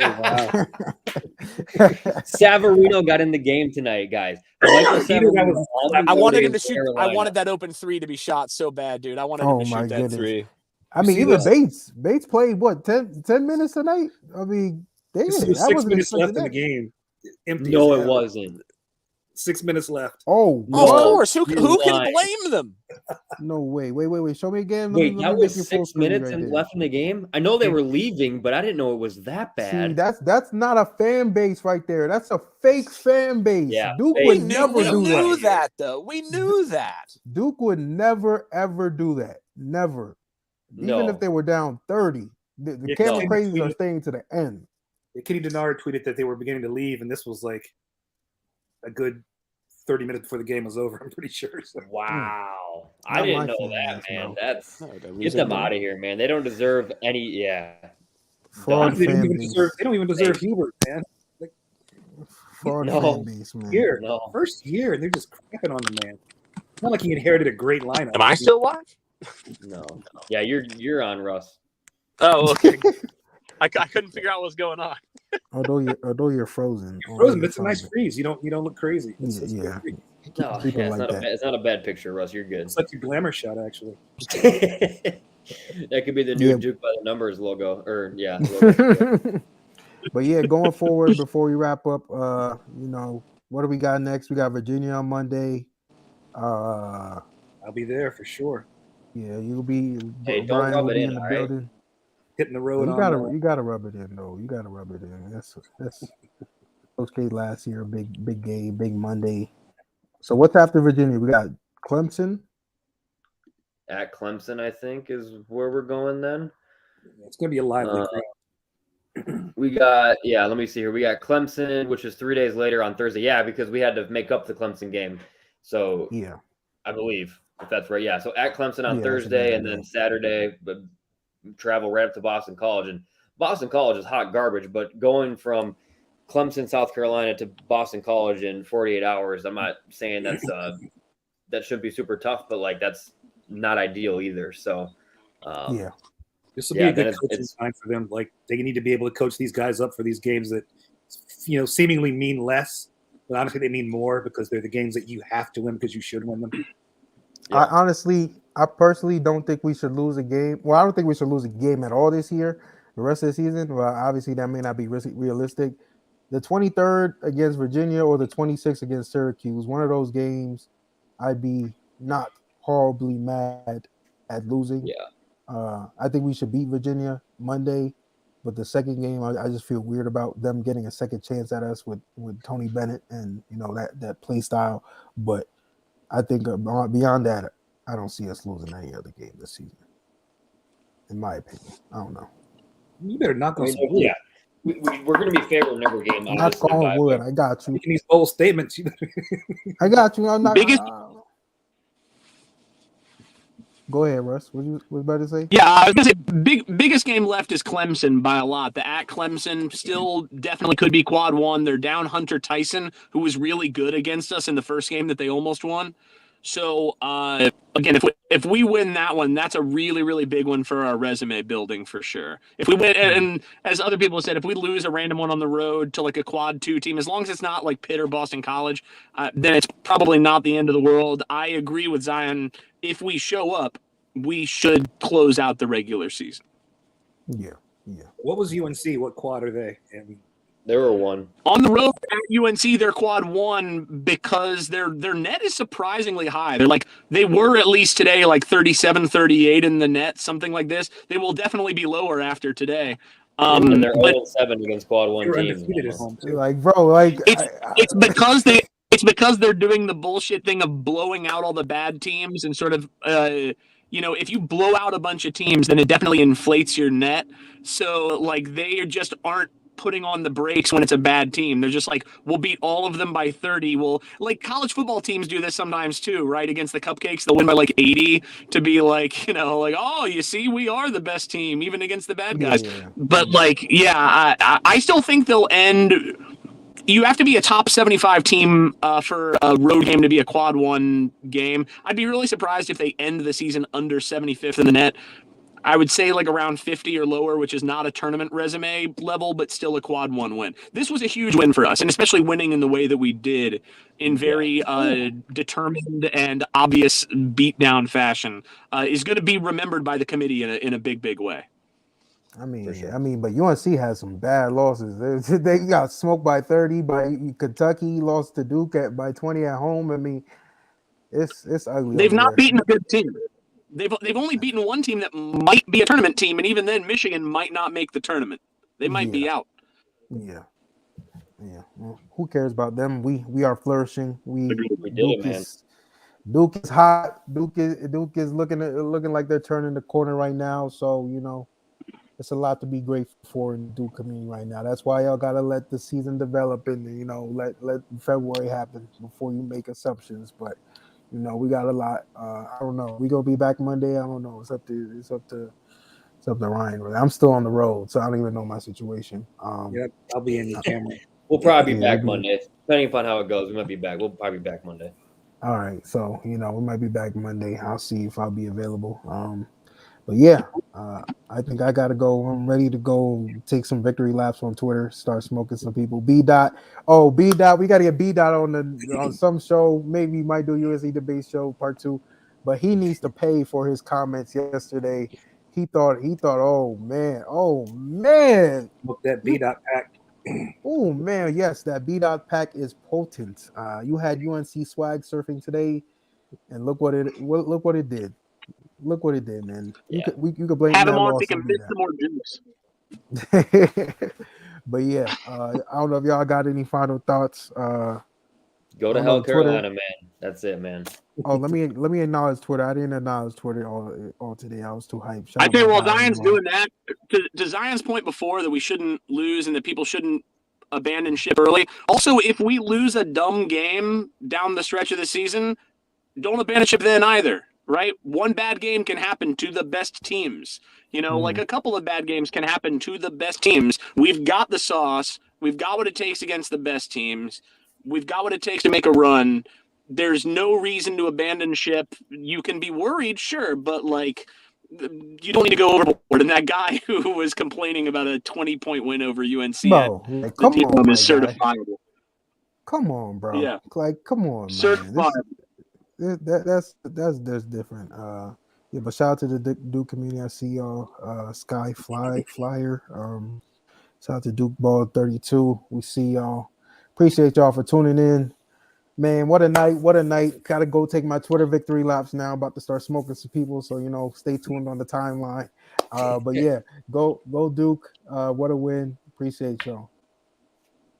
Oh, wow. Savarino got in the game tonight, guys. Michael Savarino, I wanted him to shoot. I wanted that open 3 to be shot so bad, dude. I wanted him to shoot that 3. I mean, even Bates played what 10 minutes tonight. I mean, damn, This I was 6 wasn't minutes left expecting in the that. game. Empty. No, as it hell. wasn't. 6 minutes left. Oh, Of what? course. Who can lying. blame them? No way. Wait. Show me again. Wait, Let that me was make you full 6 screen minutes right there. left in the game? I know they were leaving, but I didn't know it was that bad. See, that's not a fan base right there. That's a fake fan base. Yeah, Duke fake. would We never do knew that. that, though. We knew that. Duke would never ever do that. Never. Even No. if they were down 30. The Yeah, camera no. crazies are staying to the end. Kenny Denard tweeted that they were beginning to leave, and this was like a good 30 minutes before the game was over. I'm pretty sure. So. Wow. I Not didn't my know fan that, base, man. no. That's No, they're get losing them them. out of here, man. They don't deserve any. Yeah. Fraud They don't fan even base. deserve. They don't even deserve Hubert, man. Fraud No. fan base, man. Year, No. first year, and they're just crapping on the man. It's not like he inherited a great lineup. Am I still live? No. Yeah, you're on, Russ. Oh, okay. I couldn't figure out what was going on. Although you're frozen. Frozen, but it's a nice freeze. You don't look crazy. It's Yeah. good. No, Keep it yeah, like that. it's not a bad picture, Russ. You're good. It's like your glamour shot, actually. That could be the new Yeah. Duke by the Numbers logo. Or yeah. Logo. But yeah, going forward before we wrap up, what do we got next? We got Virginia on Monday. I'll be there for sure. Yeah, you'll be. Hey, don't Brian rub will it be in, the all right? building. Hitting the road You on. gotta rub it in though. You gotta rub it in. That's Coach K last year, big game, big Monday. So what's after Virginia? We got Clemson. At Clemson, I think, is where we're going then. It's gonna be a lively crowd. We got, let me see here. We got Clemson, which is 3 days later on Thursday. Yeah, because we had to make up the Clemson game. So Yeah. I believe, if that's right. Yeah. So at Clemson on Yeah, Thursday, and that's then Saturday, but travel right up to Boston College. And Boston College is hot garbage, but going from Clemson, South Carolina to Boston College in 48 hours, I'm not saying that's that should be super tough, but like that's not ideal either. So Yeah. This will be yeah, a good then coaching it's- time for them. Like they need to be able to coach these guys up for these games that seemingly mean less, but honestly they mean more because they're the games that you have to win because you should win them. Yeah. I personally don't think we should lose a game. Well, I don't think we should lose a game at all this year, the rest of the season. Well, obviously that may not be realistic. The 23rd against Virginia or the 26th against Syracuse, one of those games, I'd be not horribly mad at losing. Yeah. I think we should beat Virginia Monday, but the second game, I just feel weird about them getting a second chance at us with Tony Bennett and that play style. But I think beyond that, I don't see us losing any other game this season. In my opinion, I don't know. You better knock I on mean, some wood. yeah. We're going to be favored in every game. Knock obviously, on by- wood. I got you. Making these bold statements. I got you. I'm not. Biggest- Go ahead, Russ. What you about to say? Yeah, I was gonna say biggest game left is Clemson by a lot. The at Clemson still definitely could be quad one. They're down Hunter Tyson, who was really good against us in the first game that they almost won. So again, if we win that one, that's a really, really big one for our resume building for sure. If we win, and as other people have said, if we lose a random one on the road to like a quad 2 team, as long as it's not like Pitt or Boston College, then it's probably not the end of the world. I agree with Zion. If we show up, we should close out the regular season. Yeah. What was UNC? What quad are they? I mean, They were one. On the road at UNC, they're quad 1 because their net is surprisingly high. They were at least today like 37, 38 in the net, something like this. They will definitely be lower after today. And they're 0-7 against quad 1 teams. undefeated at home too. Like, bro, like It's because they're doing the bullshit thing of blowing out all the bad teams and sort of if you blow out a bunch of teams, then it definitely inflates your net. So like they just aren't putting on the brakes when it's a bad team. They're just like, we'll beat all of them by 30. Well, like college football teams do this sometimes too, right? Against the Cupcakes, they'll win by like 80 to be like, like, oh, you see, we are the best team, even against the bad guys. Yeah. But like, I still think they'll end. You have to be a top 75 team for a road game to be a quad 1 game. I'd be really surprised if they end the season under 75th in the net. I would say like around 50 or lower, which is not a tournament resume level, but still a quad 1 win. This was a huge win for us, and especially winning in the way that we did in very determined and obvious beatdown fashion is going to be remembered by the committee in a big, big way. I mean, but UNC has some bad losses. They got smoked by 30 by Kentucky, lost to Duke by 20 at home. I mean, it's ugly. They've not beaten a good team. They've only beaten one team that might be a tournament team, and even then, Michigan might not make the tournament. They might be out. Yeah. Well, who cares about them? We are flourishing. Duke is hot. Duke is looking like they're turning the corner right now. So it's a lot to be grateful for in the Duke community right now. That's why y'all gotta let the season develop and let February happen before you make assumptions. But we got a lot. I don't know. We gonna be back Monday. I don't know. It's up to Ryan. Really. I'm still on the road, so I don't even know my situation. Yep, I'll be in the camera. We'll probably be back Monday, depending upon how it goes. We might be back. We'll probably be back Monday. All right, so we might be back Monday. I'll see if I'll be available. But yeah, I think I gotta go. I'm ready to go take some victory laps on Twitter. Start smoking some people. B dot. We gotta get B dot on some show. Maybe we might do USC debate show part 2, but he needs to pay for his comments yesterday. He thought. Oh man. Look, that B dot pack. Oh man, yes, that B dot pack is potent. You had UNC swag surfing today, and look what it did. Look what it did, man. Yeah. You could blame Have him that on loss so he can on miss that. some more juice. But yeah, I don't know if y'all got any final thoughts. Go to hell, Carolina, man. That's it, man. Let me acknowledge Twitter. I didn't acknowledge Twitter all today. I was too hyped. I think while Zion's doing that, to Zion's point before that we shouldn't lose and that people shouldn't abandon ship early. Also, if we lose a dumb game down the stretch of the season, don't abandon ship then either. Right? One bad game can happen to the best teams. Like a couple of bad games can happen to the best teams. We've got the sauce. We've got what it takes against the best teams. We've got what it takes to make a run. There's no reason to abandon ship. You can be worried, sure, but like you don't need to go overboard. And that guy who was complaining about a 20-point win over UNC, bro, come on, is certifiable. Come on, bro. Yeah, like come on, certifiable. That's different. But shout out to the Duke community. I see y'all. Sky Flyer. Shout out to Duke Ball 32. We see y'all. Appreciate y'all for tuning in. Man, what a night. Gotta go take my Twitter victory laps now. About to start smoking some people. So stay tuned on the timeline. But yeah, go Duke. What a win. Appreciate y'all.